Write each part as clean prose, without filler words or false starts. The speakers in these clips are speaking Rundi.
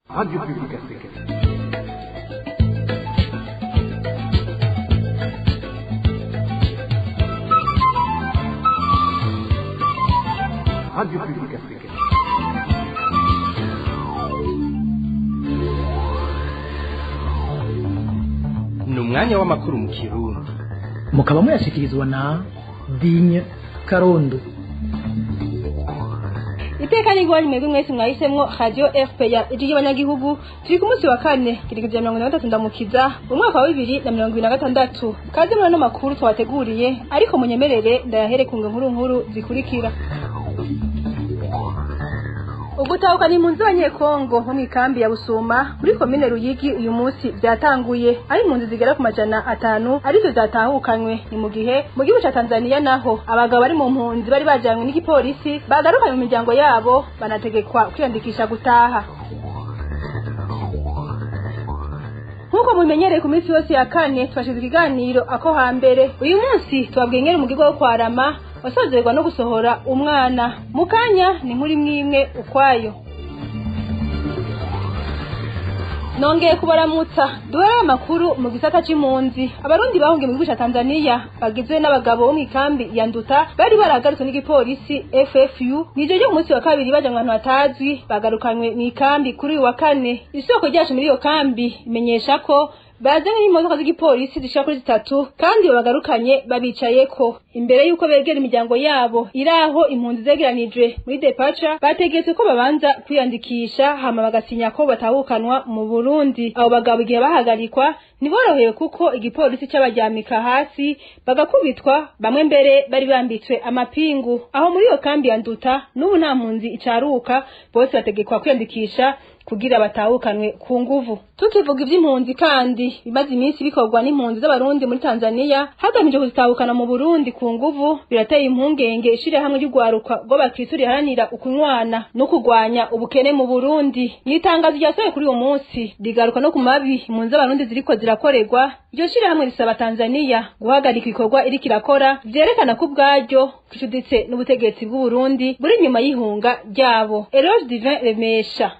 Radio Publique Africaine. Radio Publique Africaine. Ni umwanya w'amakuru mu Kirundi. Mukaba muyashikirizwa na Digne Karondo. Iteka ni gwali mwebwe mwese mwahisemwo Radio RPA ijije abanyagihugu turi ku munsi wa kane kirigije 43 ndamukiza mu mwaka wa 2026 kaze muri no makuru twabateguriye ariko munyemerere ndayahere ku nkuru zikurikira. Ugutahuka ni impunzi z'abanyekongo mu mikambi ya Busuma muri komine Ruyigi uyu munsi byatanguye ari impunzi zigera ku majana 5 arizo zatahukanywe ni mu gihe mu gihugu ca Tanzania naho abagabo bari mu mpunzi bari bajanywe n'igipolisi bagarukanye mu miryango yabo banategekwa kwiyandikisha gutaha. Nkuko mumenyereye ku minsi yose ya kane twashize ikiganiro ako hambere uyu munsi tubabwiye ngere mu gigo wo kwarama wasozerwa no gusohora umwana mukanya ni muri mwimwe ukwayo. Nongeye kubaramutsa duhere amakuru mu gisata c'impunzi abarundi bahungiye mu gihugu ca Tanzania bagizwe n'abagabo bo mu ikambi ya Nduta bari baragarutse n'igipolisi FFU nije ryo munsi wa kabiri bajanywe ahantu hatazwi bagarukanywe mu ikambi kuri uyu wa kane. Isoko ryacu muri iyo kambi imenyesha ko bazanye n'imodoka z'igipolisi zishika kuri 3 kandi bagarukanye babicayeko imbere yuko begera imiryango yabo iraho impunzi zegeranijwe muri departure bategetse ko babanza kwiyandikisha hama bagasinya ko batahukanwa mu Burundi. Abo bagabo igihe bahagarikwa niboroheye kuko igipolisi cy'abajyamika hasi bagakubitwa bamwe mbere bari bambitswe amapingu. Aho muri iyo kambi ya Nduta n'ubu nta mpunzi icaruka bose bategekwa kwiyandikisha kugira batahukanwe ku nguvu. Tukivuga ivy'impunzi kandi bimaze iminsi bikorwa n'impunzi z'abarundi muri Tanzania hagamije kuzitahukana mu Burundi ku nguvu birateye impungenge ishire hamwe y'ugwaruka rwo bakristo riharanira ukunywana no kugwanya ubukene mu Burundi. Nitangazo ryasohoye kuri uwo munsi rigaruka no ku mabi impunzi z'abarundi ziriko zirakorerwa. Iryo shire hamwe risaba Tanzania guhagarika ikorwa iri kirakora vyerekana ko ubwaryo kicuditse n'ubutegetsi bw'u Burundi buri nyuma y'ihunga ryabo. Eloge Divin Remesha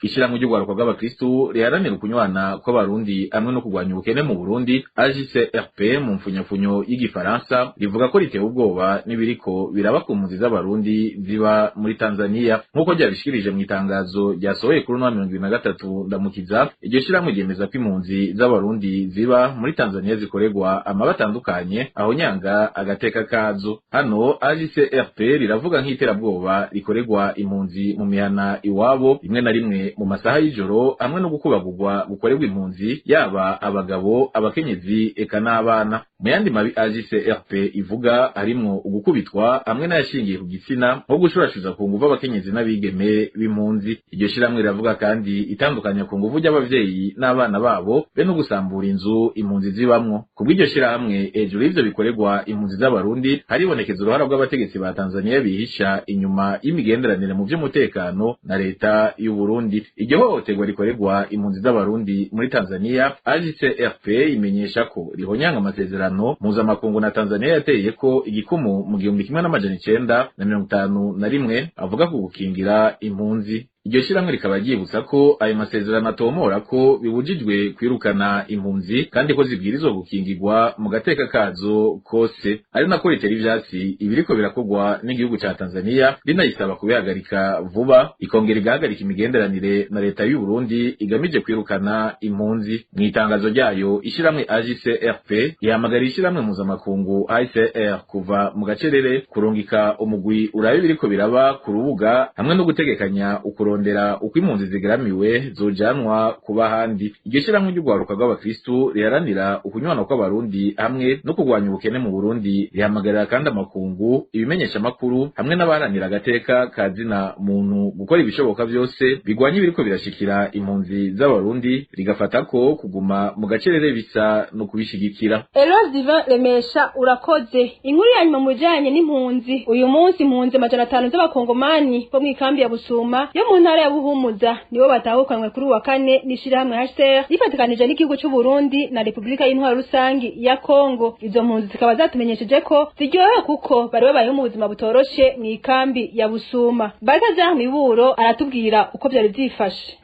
Ishiramwe ry'ugwaruka bw'abakristo riharanira ukunywana kw'abarundi amwe no kugwanya ubukene mu Burundi AJCRP mu mfunyafunyo y'igifaransa rivuga ko ritewe ubwoba n'ibiriko biraba ku mpunzi z'abarundi ziba muri Tanzania nk'uko ryabishikirije mu itangazo ryasohoye kuri 2023 ndamukiza. Iryo shiramwe ryemeza ko impunzi z'abarundi ziba muri Tanzania zikoregwa amabatandukanye aho nyanga agateka kazo. Hano AJCRP riravuga nk'iterabwoba rikoregwa impunzi mu mihana iwabo rimwe na rimwe mu masaha y'ijoro hamwe no gukubagurwa gukorerwa impunzi yaba abagabo abakenyezi eka n'abana. Mu yandi mabi AJCRP ivuga harimwo ugukubitwa hamwe n'ayashingiye ku gitsina nko gushurashuza ku nguvu abakenyezi n'abigeme b'impunzi. Iryo shiramwe riravuga kandi itandukanya ku nguvu y'abavyeyi n'abana babo be no gusambura inzu impunzi zibamwo. Kubw'iryo shiramwe hejuru y'ivyo bikorerwa impunzi z'abarundi haribonekeza uruhara rw'abategetsi ba Tanzania bihisha inyuma y'imigenderanire mu vy'umutekano na leta y'u Burundi. Iryo hohoterwa rikorerwa impunzi z'abarundi muri Tanzania AJCRP imenyesha ko rihonyanga amasezerano mpuzamakungu na Tanzania yateye ko igikumu mu 1951 avuga ku gukingira impunzi. Iryo shiramwe rikaba ryibutsa ko ayo masezerano atomora ko bibujijwe kwirukana impunzi kandi ko zibwirizwa gukingirwa mu gateka kazo kose. Ari nako ritera ivyatsi ibiriko birakogwa n'igihugu ca Tanzania rinayisaba kubihagarika vuba ikongera igahagarika imigenderanire na leta y'u Burundi igamije kwirukana impunzi. Mu itangazo ryayo ishiramwe AJCRP ihamagara ishiramwe mpuzamakungu ICR kuva mu gacerere kurungika umugwi urabe biriko biraba ku rubuga hamwe no gutegekanya ukurondera uko impunzi zigeramiwe zojanwa kuba handi. Iryo shiramwe ry'ugwaruka rw'abakristo riharanira ukunywana kw'abarundi hamwe no kugwanya ubukene mu Burundi rihamagarira kandi amakungu ibimenyesha makuru hamwe n'abaharanira agateka kazina muntu gukora ibishoboka byose bigwanya ibiriko birashikira impunzi z'abarundi rigafata ko kuguma mu gacerere bisa no kubishigikira. Eloge Divin Remesha urakoze. Inkuru ya nyuma mujanye n'impunzi uyu munsi impunzi 500 z'abakongomani bo mu ikambi ya Busuma yo mu ntara ya Buhumuza nibo batahukanwe kuri wa kane n'ishirahamwe HCR rifatikanije n'igihugu cy'u Burundi na Republika y'Intwaro Rusangi ya Kongo. Izo mpunzi zikaba zatumenyesheje ko ziryohewe kuko bari babayeho mu buzima butoroshe mu ikambi ya Busuma. Bakaja Miburo aratubwira uko byari byifashe.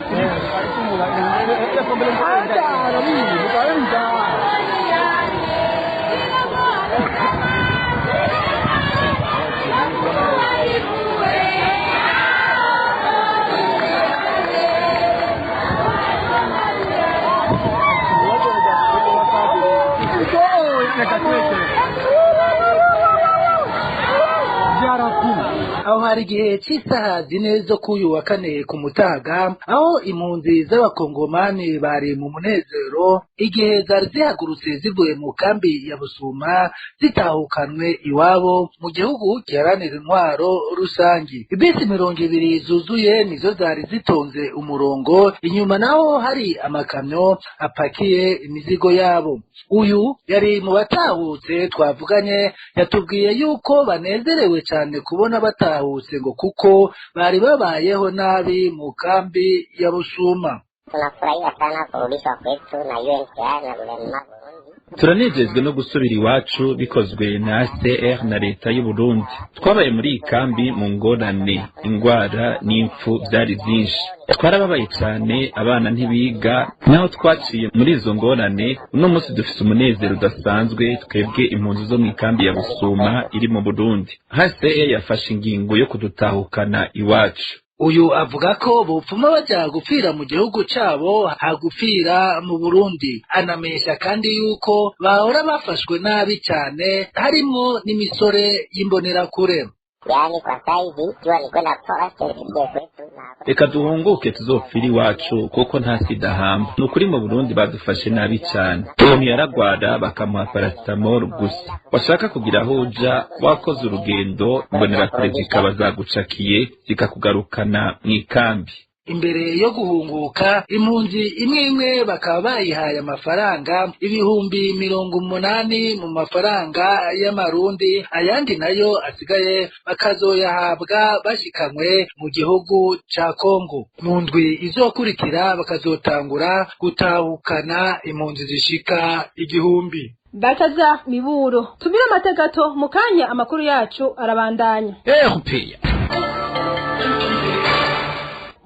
aho hari igihe cy'isaha zine zo k'uyu wa kane ku mutaga, aho impunzi z'abakongomani bari mu munezero igihe zari zihagurutse zivuye mu kambi ya Busuma zitahukanwe iwabo mu gihugu giharanira intwaro rusangi. Ibisi 200 zuzuye nizo zari zitonze umurongo, inyuma naho hari amakamyo apakiye imizigo yabo. Uyu yari mu batahutse twavuganye, yatubwiye yuko banezerewe cyane kubona batahutse ngo kuko bari babayeho nabi mu kambi ya Busuma. Tunafurahia sana kurudishwa kwetu na UNHCR na guverinoma Burundi. Turanezezwe no gusubira iwacu bikozwe na HCR na leta y'u Burundi. Twabaye muri ikambi mu ngorane, ingwara n'impfu byari byinshi. Twarababaye cyane, abana ntibiga, naho twaciye muri izo ngorane. Uno munsi dufite umunezero udasanzwe twebwe impunzi zo mu ikambi ya Busuma iri mu Burundi. HCR yafashe ingingo yo kudutahukana iwacu. Uyu avuga ko bopfuma baja gupfira mu gihugu cabo hagupfira mu Burundi. Anamenyesha kandi yuko bahora bafashwe nabi cyane, harimo n'imisore y'imbonerakure. Yani kwa saizi jua ni kwenda forest tufikie kwetu na Reka duhunguke tuzopfira iwacu kuko nta sida hamba. Nukuri mu Burundi badufashe nabi cyane. Umuntu yaragwara bakamuha paracetamol gusa. Washaka kugira aho uja, wakoze urugendo, imbonerakure zikaba zagucakiye zikakugarukana mu ikambi. Imbere yo guhunguka, impunzi imwe bakaba bayihaye amafaranga 80,000 mu mafaranga y'amarundi, ayandi nayo asigaye bakazoyahabwa bashikamwe mu gihugu ca Kongo. Mu ndwi izokurikira bakazotangura gutahukana impunzi zishika 1,000. Bakaja Miburo. Tumira amategato mukanya amakuru yacu arabandanya.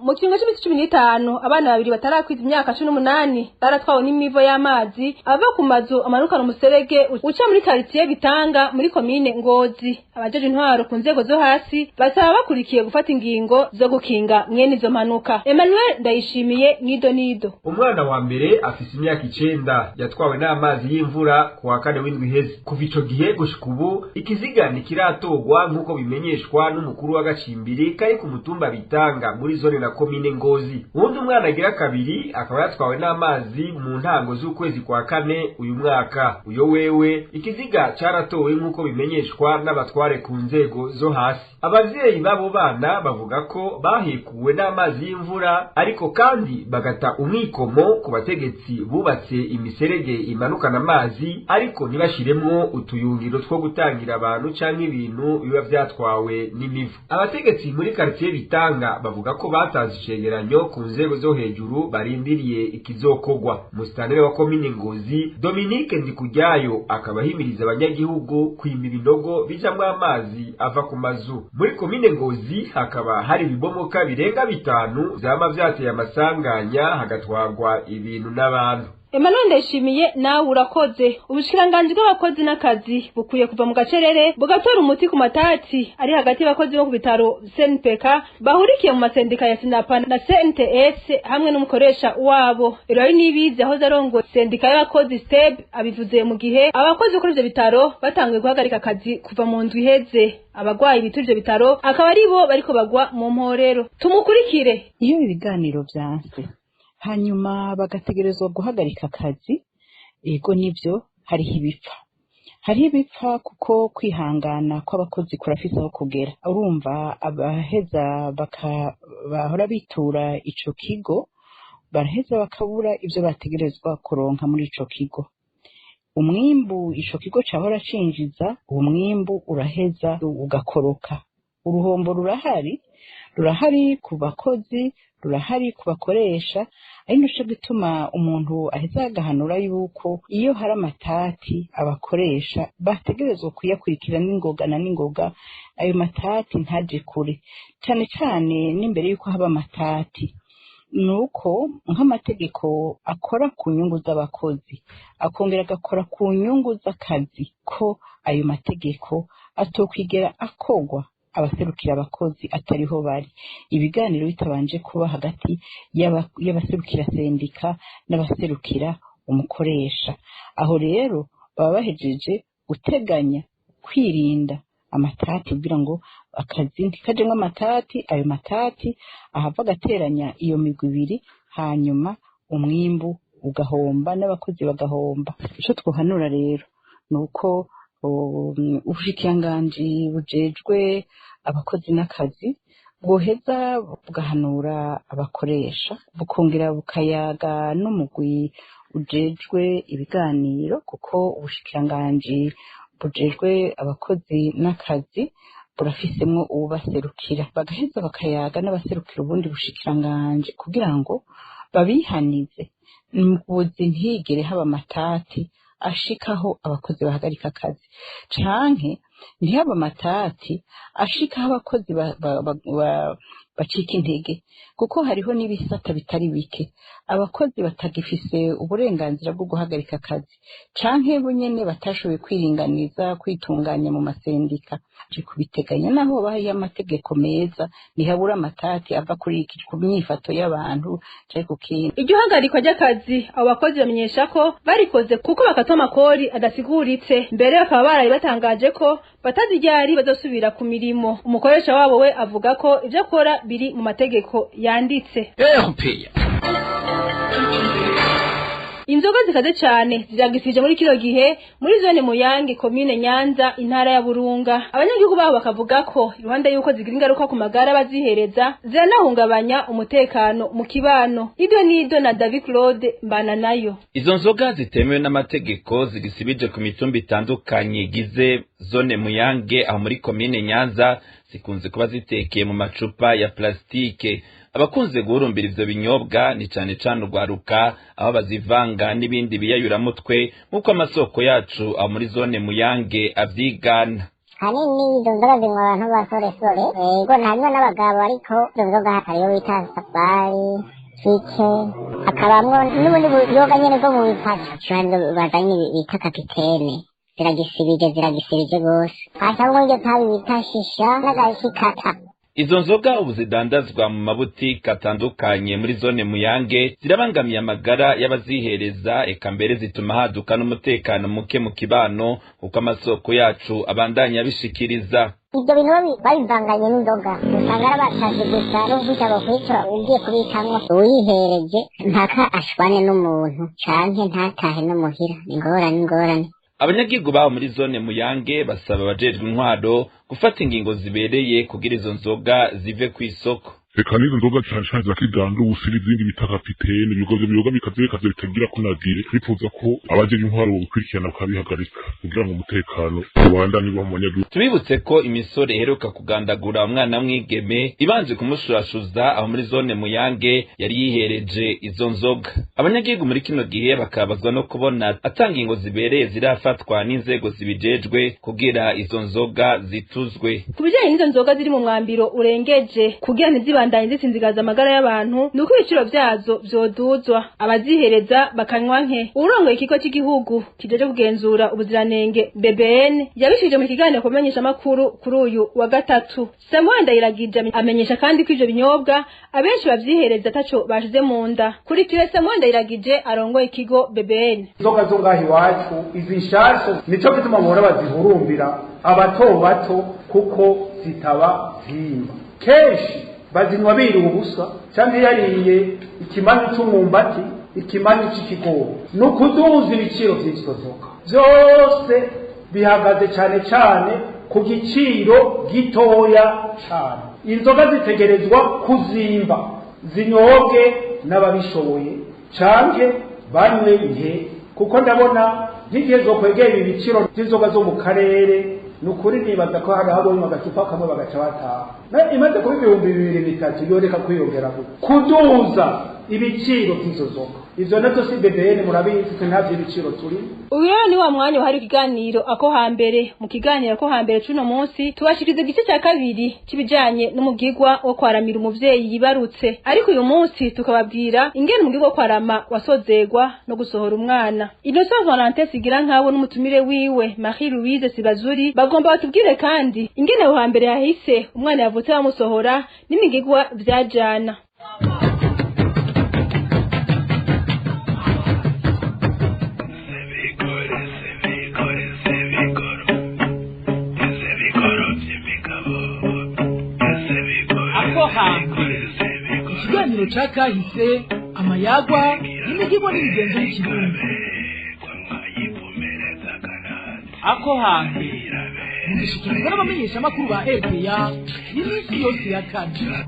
Mu kiringo cy'imisi 15 abana babiri batarakwiza imyaka 18 baratwawe n'imivo y'amazi ava ku mazu amanukana umuserege uca muri quartier Bitanga muri commune Ngozi. Abajeje intwaro ku nzego zo hasi basaba bakurikiye gufata ingingo zo gukinga mwene izo mpanuka. Emmanuel Ndayishimiye Nido. Umwana wa mbere afise imyaka 9 yatwawe n'amazi y'imvura ku wa kane w'indwi heze. Kuva ico gihe gushika ubu ikiziga ntikiratogwa nk'uko bimenyeshwa n'umukuru w'agacimbiri kari ku mutumba Bitanga muri zone na komine Ngozi. Undi umwana agira kabiri akaba yatwawe n'amazi mu ntango z'ukwezi kwa kane uyu mwaka. Uyo wewe ikiziga caratowe nk'uko bimenyeshwa n'abatware ku nzego zo hasi. Abavyeyi babo bana bavuga ko bahekuwe n'amazi y'imvura, ariko kandi bagata umwikomo ku bategetsi bubatse imiserege imanukana amazi, ariko ntibashiremwo utuyungiro two gutangira abantu canke ibintu biba vyatwawe n'imivu. Abategetsi muri quartier Bitanga bavuga ko batazi icegeranyo ku nzego zo hejuru barindiriye ikizokogwa. Musitanteri wa komine Ngozi Dominique Ndikujyayo akabahimiriza abanyagihugu kwima ibinogo bijamwo amazi ava ku mazu. Muri komine Ngozi hakaba hari ibibomoka birenga 5 vyama vyateye amasanganya hagatwagwa ibintu n'abantu. Emmanuel Ndayishimiye nawe urakoze. Ubushikiranganje bw'abakozi n'akazi bukuye kuva mu gacerere bugatora umuti ku matati ari hagati y'abakozi bo ku bitaro CNPK bahurikiye mu masendika ya Sinapa na CNTS hamwe n'umukoresha wabo. Rero nibize aho zarongo sendika y'abakozi STEB abivuze mu gihe abakozi kuri ivyo bitaro batangiye guhagarika akazi kuva mu ndwi iheze. Abagwayi bituje bitaro akaba ari bo bariko bagwa mu mporero. Tumukurikire. Iyo ibiganiro byanse hanyuma bagategerezwa guhagarika akazi, ego nivyo hariho ibipfa kuko kwihangana kw'abakozi kurafise aho kugera. Urumva abaheza bahora bitura ico kigo baraheza bakabura ivyo bategerezwa kuronka muri ico kigo. Umwimbu ico kigo cahora cinjiza, umwimbu uraheza ugakoroka. Uruhombo rurahari rurahari ku bakozi, rurahari ku bakoresha, ari naco gituma umuntu aheza agahanura yuko iyo hari amatati abakoresha bategerezwa kuyakurikira n'ingoga ayo matati ntaje kure, cane cane n'imbere yuko haba amatati nuko nk'amategeko akora ku nyungu z'abakozi akongera agakora ku nyungu z'akazi, ko ayo mategeko atokwigera akogwa abaserukira abakozi atariho bari, ibiganiro bitabanje kuba hagati y'abaserukira sendika n'abaserukira umukoresha. Aho rero baba bahejeje guteganya kwirinda amatati kugira ngo akazi ntikajemwo amatati, ayo matati ahava agateranya iyo migwi ibiri, hanyuma umwimbu ugahomba n'abakozi bagahomba. Ico twohanura rero nuko ubushikiranganji bujejwe abakozi n'akazi bwoheza bugahanura abakoresha, bukongera bukayaga n'umugwi ujejwe ibiganiro, kuko ubushikiranganji bujejwe abakozi n'akazi burafisemwo ububaserukira, bagaheza bakayaga n'abaserukira ubundi bushikiranganji kugira ngo babihanize mubuzi ntigere haba amatati ashikaho abakozi bahagarika akazi, canke ntihaba amatati ashikaho abakozi bacika intege, kuko hariho n'ibisata bitari bike abakozi batagifise uburenganzira bwo guhagarika akazi, canke bo nyene batashoboye kwiringaniza kwitunganya mu masendika. Kubiteganya naho bahiye amategeko meza ntihabura amatati ava kuri ku myifato y'abantu cari ku kintu. Iryo hagarikwa ry'akazi abo bakozi bamenyesha ko barikoze kuko bakatwa amakori adasiguritse, mbere bakaba baraye batangaje ko bataziryari bazosubira ku mirimo. Umukoresha wabo we avuga ko ivyo akora biri mu mategeko yanditse. Inzoga zikaze cyane ziragisije muri kino gihe muri zone Muyange, komine Nyanza, intara ya Burunga. Abanyagihugu babo bakavuga ko iruhande yuko zigira ingaruka ku magara bazihereza, ziranahungabanya umutekano mu kibano. Ido nido na David Claude mbana nayo. Izo nzoga zitemewe n'amategeko zigisibije ku mitumba itandukanye igize zone Muyange aho muri komine Nyanza, zikunze kuba zitekeye mu macupa ya plastike. Abakunze guhurumbira ivyo binyobwa ni cane cane urwaruka, aho bazivanga n'ibindi biyayuramutwe nk'uko amasoko yacu aho muri zone Muyange avyigana. Hanini izo nzoga zinywa abantu b'abasoresore, ego ntanywa n'abagabo, ariko izo nzoga hariyo bita safari, fike, hakabamwo n'ubundi buyoga nyene bwo mu bifasha bazanye bita kapitene. Ziragisibije gose, hashamwo iryo tabi bita shisha n'agashikata. Izo nzoga ubu zidandazwa mu mabutike atandukanye muri zone Muyange, zirabangamiye amagara y'abazihereza, eka mbere zituma haduka n'umutekano muke mu kibano, uko amasoko yacu abandanya bishikiriza. Ibyo bintu babivanganye n'inzoga usanga arabatazi gusa n'ubwita bakwica ugiye kubikamwo uyihereje ntaka ashwane n'umuntu canke ntatahe n'umuhira. Ingorane. Abanyagihugu baho muri zone Muyange basaba abajejwe intwaro gufata ingingo zibereye kugira izo nzoga zive ku isoko. Eka nizo nzoga cyane za kigandu usiri izindi bita kapitene, ibigo biyoga bikaze bitagira kunagire. Twifuza ko abajejwe intwaro gukurikirana bakabihagarika kugira ngo umutekano ubandanye mu banyagihugu. Tubibutse ko imisore iheruka kugandagura umwana mwigeme ibanje kumushurashuza aho muri zone Muyange yari yihereje izo nzoga. Abanyagihugu muri kino gihe bakabazwa no kubona atanga ingo zibereye zirafatwa n'inzego zibijejwe kugira izo nzoga zituzwe. Kubijanye n'izo nzoga ziri mu mwambiro urengeje kugira ntizibandanye zisinzigaza amagara y'abantu, nuko ibiciro vyazo vyoduzwa abazihereza bakanywa nke. Urongoye ikigo cy'igihugu kijeje kugenzura ubuziranenge BBN yabishije mu kiganiro kumenyesha makuru kuri uyu wa gatatu. Samuel Ndayiragije amenyesha kandi ko ivyo binyobwa abenshi bavyihereza ataco bashize mu nda. Kuri kire Samuel Ndayiragije arongoye ikigo BBN. Inzoga zo ngahi wacu izishasho nico gituma bahora bazihurumbira abato bato kuko zitaba zimba. Kenshi bazinywa biri ubusa cyangwa yariye ikimanyu cy'umwumbati, ikimanyu cy'ikigori. Nukuduza ibiciro by'izo nzoga byose bihagaze cyane ku giciro gitoya cyane. Inzoga zitegerezwa kuzimba, zinyobwe n'ababishoboye canke banywe nke, kuko ndabona n'igihe zo kwegera ibiciro by'inzoga zo mu karere nukuri nibaza ko hari abo mu gacupa kamwe bagaca bataha. imaze kuba 2,300 yoreka kwiyongera kuduza ibiciro by'izo nzoga. Ivyo nazo si BBN murabizi ntavyo ibiciro turi. Uyu ni wa mwanya hari ikiganiro ako hambere. Mu kiganiro ako hambere cuno munsi tubashirize igice cya kabiri kibijanye n'umugigwa wo kwaramira umuvyeyi yibarutse. Ariko uyu munsi tukababwira ingene umugigwa wo kwarama wasozegwa no gusohora umwana. Innocent Valentin Sigira nkabo n'umutumire wiwe Marie Louise Sibazuri bagomba batubwire kandi ingene aho hambere yahise umwana yavutse bamusohora n'imigigwa vyajana. Ikiganiro ca kahise amayagwa n'imigigwa n'imigenzo y'ikirundi. Ako hambere mugishikirizwa n'abamenyesha makuru ba RPA n'imisi yose ya kane.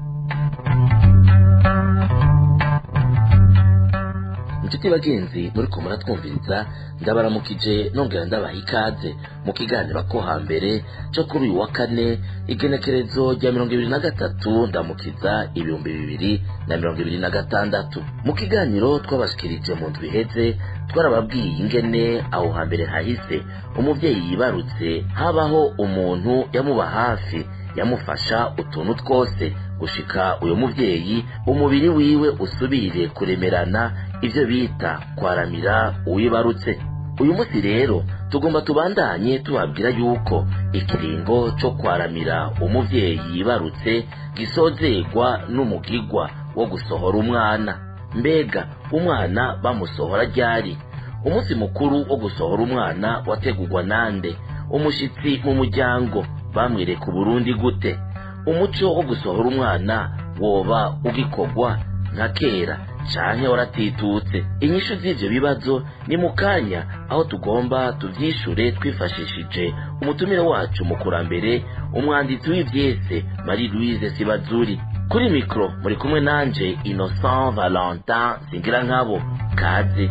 Inshuti bagenzi muri ko muratwumviriza ndabaramukije nongera ndabaha ikaze mu kiganiro ko hambere cyo kuri uyu wa kane igenekerezo rya 2023 ndamukiza 2026. Mu kiganiro twabashikirije mu ndwi heze twarababwiye ingene aho hambere hahise umuvyeyi yibarutse habaho umuntu yamuba hafi yamufasha utuntu twose gushika uyo muvyeyi umubiri wiwe usubire kuremerana, ivyo bita kwaramira uwibarutse. Uyu munsi rero tugomba tubandanye tubabwira yuko ikiringo cyo kwaramira umuvyeyi yibarutse gisozegwa n'umugigwa wo gusohora umwana. Mbega umwana bamusohora ryari? Umunsi mukuru wo gusohora umwana wategurwa nande? Umushitsi mu muryango bamwereka Burundi gute? Umuco wo gusohora umwana woba ugikogwa nka kera canke waratitutse? Inyishu z'ivyo bibazo ni mukanya aho tugomba tuvyishure twifashishije umutumire wacu mu kurambere umwanditsi w'ivyese Marie Louise Sibazuri. Kuri mikro muri kumwe nanje Innocent Valentin Sigira nkabo. Kaze.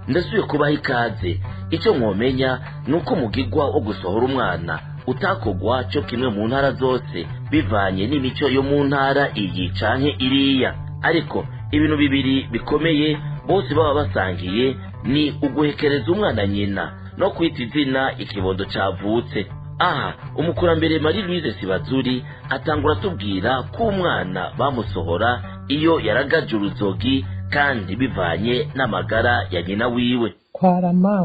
Ndasubiye kubaha ikaze. Icyo mwomenya nuko umugigwa wo gusohora umwana utakogwa cyo kimwe mu ntara zose bivanye n'imico yo mu ntara iyi canke iriya, ariko ibintu bibiri bikomeye bose baba basangiye ni uguhekereza umwana nyina no kwita izina ikibondo cavutse. Aha umukurambere Marie Louise Sibazuri atangura tubwira ko umwana bamusohora iyo yaragaje uruzogi kandi bivanye n'amagara ya nyina wiwe. Kwarama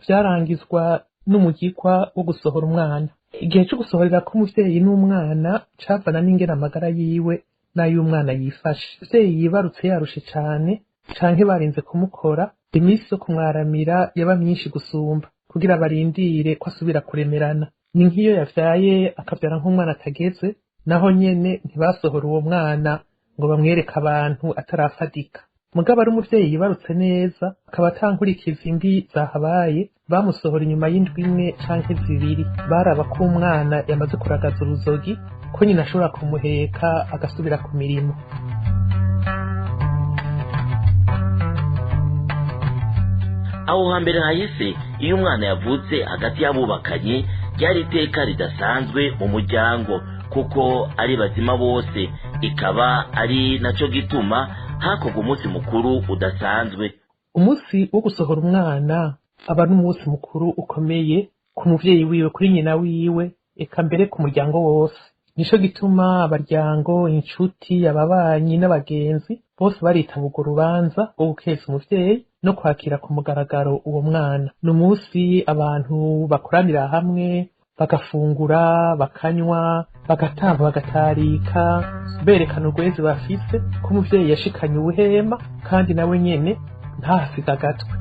vyarangizwa n'umugigwa wo gusohora umwana. Igihe cyo gusohorera ko umuvyeyi n'umwana cavana n'ingene amagara yiwe n'ay'umwana yifashe. Umuvyeyi yibarutse yarushe cane canke barinze kumukora, imisi yo kumwaramira yaba myinshi gusumba kugira barindire ko asubira kuremerana. Ni nk'iyo yavyaye akavyara nk'umwana atageze, naho nyene ntibasohora uwo mwana ngo bamwereke abantu atarafadika. Mugabo ari umuvyeyi yibarutse neza akaba atankurikiza imbi zahabaye, bamusohora inyuma y'indwi imwe canke zibiri. Baraba ko umwana yamaze kuragaza uruzogi ko nyina ashobora kumuheka agasubira ku mirimo. Aho hambere hahise iyo umwana yavutse hagati y'abubakanye ryari iteka ridasanzwe mu muryango kuko ari bazima bose, ikaba ari naco gituma hakorwa umunsi mukuru udasanzwe. Umunsi wo gusohora umwana aba n'umunsi mukuru ukomeye ku muvyeyi wiwe, kuri nyina wiwe, eka mbere ku muryango wose. Nico gituma abaryango, inshuti, ababanyi n'abagenzi bose baritaba urwo rubanza rwo gukeza umuvyeyi no kwakira ku mugaragaro uwo mwana. Ni umunsi abantu bakoranira hamwe bagafungura, bakanywa, bagatamba, bagatarika, berekana urwezi bafise ko umuvyeyi yashikanye ubuhema kandi nawe nyene ntahasiga agatwe.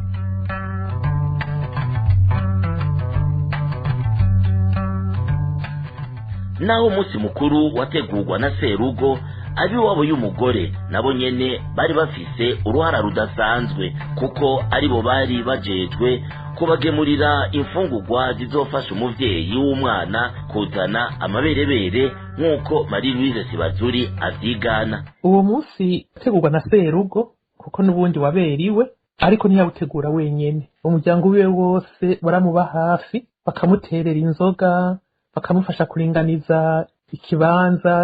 Naho umunsi mukuru wategurwa na serugo, abiwabo y'umugore nabo nyene bari bafise uruhara rudasanzwe kuko aribo bari bajejwe kubagemurira imfungurwa zizofasha umuvyeyi w'umwana kuzana amaberebere nk'uko Marie Louise Sibazuri avyigana. Uwo munsi utegurwa na serugo kuko n'ubundi waberiwe, ariko ntiyawutegura wenyene. umuryango wiwe wose baramuba hafi bakamuterera inzoga bakamufasha kuringaniza ikibanza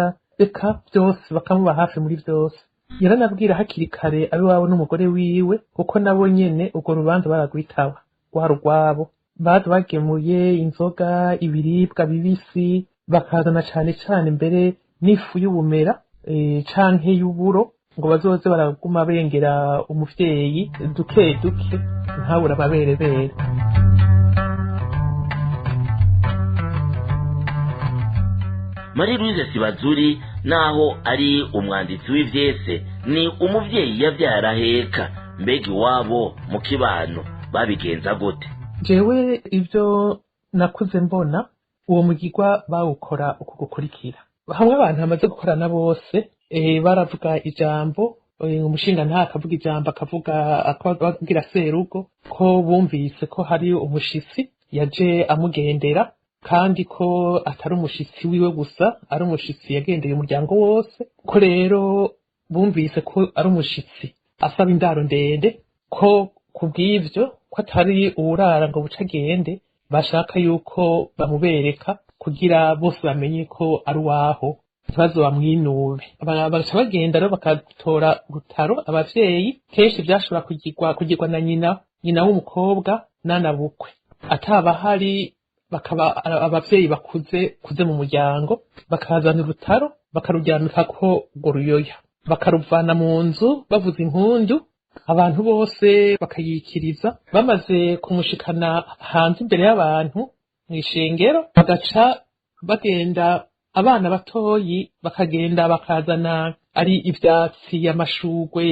eka byose bakamuba hafi muri byose yaranabwira hakiri kare abiwabo n'umugore wiwe kuko nabo nyene urwo rubanza baragwitaba rwari urwabo baza bagemuye inzoga ibiribwa bibisi bakazana cane cane mbere n'ifu y'ubumera canke y'uburo ngo bazoze baraguma bengera umuvyeyi duke duke ntabura amaberebere. Marie Louise Sibazuri naho ari umwanditsi w'ivyese ni umuvyeyi yavyaraheka mbega iwabo mu kibano babigenza gute? Jewe ivyo nakuze mbona uwo mugirwa bawukora uko gukurikira hamwe abantu bamaze gukorana bose baravuga ijambo umushinga nta akavuga ijambo akavuga serugo ko bumvise ko hari umushitsi yaje amugendera kandi ko atari umushitsi wiwe gusa ari umushitsi yagendeye umuryango wose ko rero bumvise ko ari umushitsi asaba indaro ndende ko kubw'ivyo ko atari uwurara ngo buca agende bashaka yuko bamubereka kugira bose bamenye ko ari uwaho ikibazo bamwinube bagaca bagenda rero bakatora Rutaro abavyeyi kenshi vyashobora kugirwa na nyina w'umukobwa nanabukwe ataba hari bakaba abavyeyi kuze mu muryango bakazana Rutaro bakarujyanukako urwo ruyoya bakaruvana mu nzu bavuza impundu abantu bose bakayikiriza bamaze kumushikana hanze imbere y'abantu mw'ishengero bagaca bagenda abana batoyi bakagenda bakazana ari ivyatsi amashugwe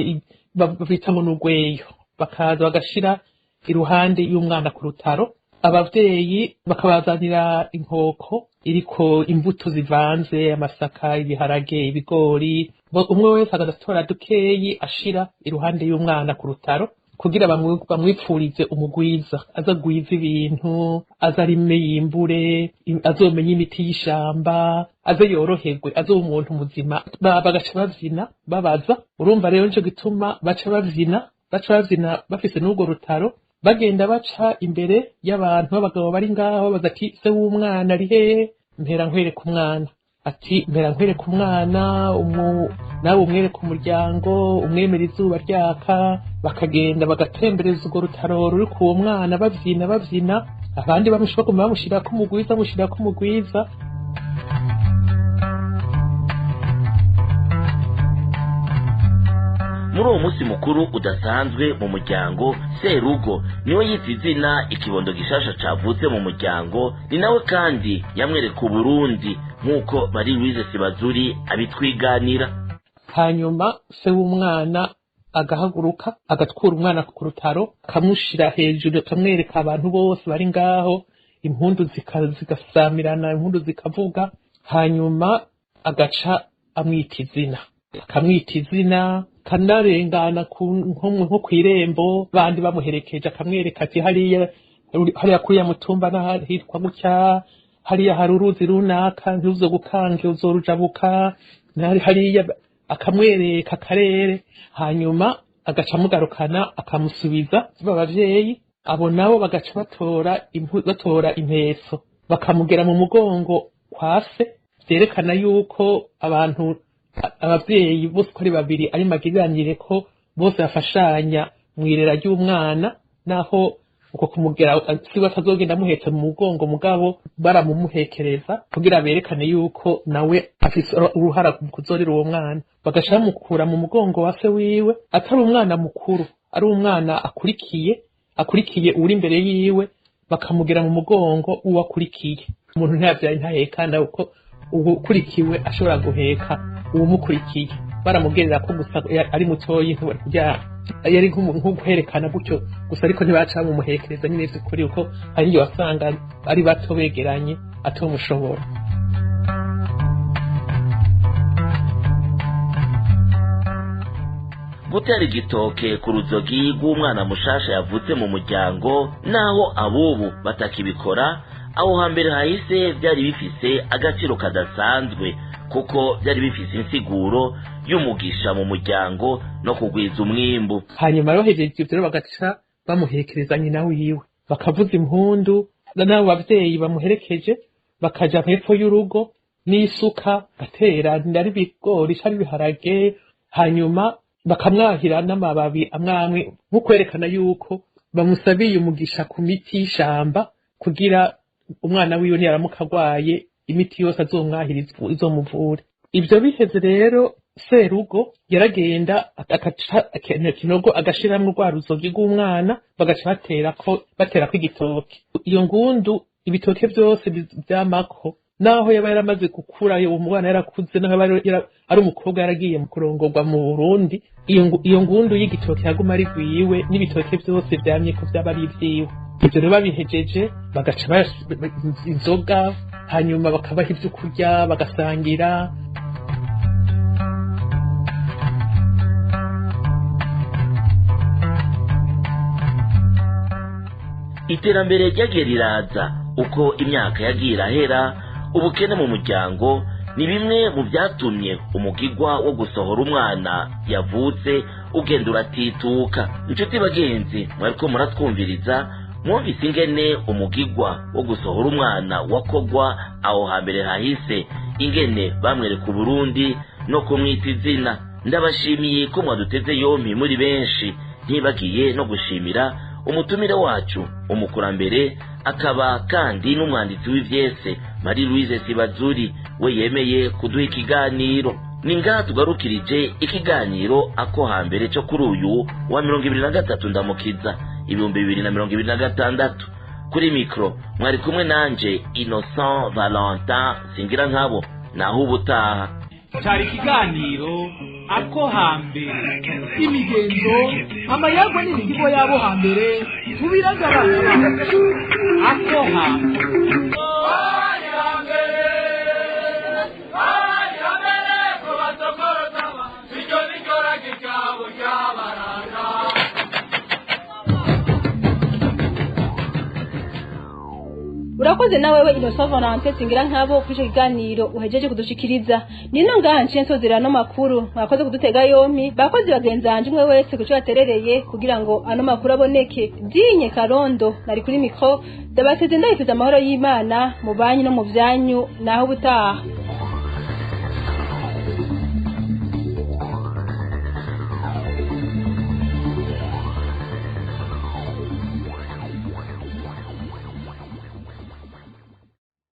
bita ngo n'urweyo bakaza bagashira iruhande y'umwana ku Rutaro abavyeyi bakabazanira inkoko iriko imbuto zivanze amasaka ibiharage ibigori umwe wese agatora dukeyi ashira iruhande y'umwana ku Rutaro kugira bamwipfurize umugwiza azagwiza ibintu azarime yimbure azomenye imiti y'ishamba aze yoroherwe azo umuntu muzima bagaca bavyina babaza urumva rero nico gituma baca bavyina bafise n'urwo Rutaro bagenda baca imbere y'abantu b'abagabo bari ngaho baza ati se w'umwana ari hehe mpera nkwereka umwana ati mpera nkwereka umwana nawe umwereka umuryango umwemera izuba ryaka bakagenda bagatembereza urwo Rutaro ruri ku uwo mwana bavyina abandi bamushirako umugwiza muri uwo munsi mukuru udasanzwe mu muryango serugo niwe yita izina ikibondo gishasha cavutse mu muryango ni nawe kandi yamwereka Uburundi nk'uko Marie Louise Sibazuri abitwiganira. Hanyuma se w'umwana agahaguruka agatwura umwana ku Rutaro akamushira hejuru akamwereka abantu bose bari ngaho impundu zigasamirana impundu zikavuga hanyuma agaca akamwita izina kanarengana nko kw'irembo bandi bamuherekeje akamwereka ati hariya kuriya mutumba n'ahitwa gutya hariya hari uruzi runaka ntuzogukange uzorujabuka hariya akamwereka akarere hanyuma agaca amugarukana akamusubiza abavyeyi abo nabo bagaca batora impeso bakamugera mu mugongo kwa se vyerekana yuko abavyeyi bose ko ari babiri ari magiranire ko bose bafashanya mw'irera ry'umwana naho uko kumugera siwe atazogenda amuhetse mu mugongo mugabo baramumuhekereza kugira berekane yuko nawe afise uruhara mu kuzorera uwo mwana bagasha bamukura mu mugongo wa se wiwe atari umwana mukuru ari umwana akurikiye uri imbere yiwe bakamugera mu mugongo uwo akurikiye umuntu ntiyavyaye ntahekana uko ukurikiwe ashobora guheka uwumukurikiye baramugerera ko gusa ari mutoyi yari nk'uguherekana gutyo gusa ariko ntibaca bamumuhekereza nyine vy'ukuri uko hari igihe wasanga ari bato begeranye atomushobora. gutera igitoke ku ruzogi rw'umwana mushasha yavutse mu muryango naho abubu batakibikora aho hambere hahise byari bifise agaciro kadasanzwe kuko byari bifise insiguro y'umugisha mu muryango no kugwiza umwimbu. Hanyuma rero hejuru ivyo bagaca bamuhekereza nyina wiwe bakavuza impundu n'abo bavyeyi bamuherekeje bakaja hepfo y'urugo n'isuka batera ndari bigori cari biharage hanyuma bakamwahira n'amababi amwamwe nko kwerekana yuko bamusabiye umugisha ku miti y'ishamba kugira umwana wiwe ntiyaramuka agwaye imiti yose azomwahira izomuvure. Ivyo biheze rero Serugo yaragenda kinogo agashiramwo rwa ruzogi rw'umwana bagaca baterako igitoke. Iyo ngundu ibitoke vyose vyamako naho yaba yaramaze gukura uwo mwana yarakuze naho ari umukobwa yaragiye mu kurongorwa mu Burundi iyo ngundu y'igitoke yaguma ari gwiwe n'ibitoke vyose vyamye ko vyaba ari ivyiwe. Ivyo rero babihejeje bagaca inzoga hanyuma bakabaha ivyo kurya bagasangira. Iterambere ryagiye riraza uko imyaka yagiye irahera. Ubukene mu muryango ni bimwe mu byatumye umugigwa wo gusohora umwana yavutse ugenda uratituka. Inshuti bagenzi mwariko muratwumviriza mwumvise ingene umugigwa wo gusohora umwana wakogwa aho hambere hahise, ingene bamwereka Uburundi no kumwita izina. Ndabashimiye ko mwaduteze yompi muri benshi, ntibagiye no gushimira umutumire wacu umukurambere akaba kandi n'umwanditsi w'ivyese Marie Louise Sibazuri we yemeye kuduha ikiganiro. Ningaha tugarukirije ikiganiro ako hambere cyo kuri uyu wa 2023 ndamukiza 2026. Kuri mikro mwari kumwe nanje Innocent Valentin Singira nkabo naho ubutaha. Cyari ikiganiro ako hambere, imigenzo amayagwa n'imigigo yabo hambere tubiragaragara. Ako hambere urakoze na wewe Innocent Valentin Singira nkabo kwisho kiganiro uhejeje kudushikiriza. Nino nganje nsozera no makuru mwakoze kudutega yompi bakozi bagenzanje umwe wese kuco yaterereye kugira ngo ano makuru aboneke. Dinye Karondo nari kuri mikro ndabateze ndayifuza amahoro y'Imana mu banyi no mu vyanyu naho butaha.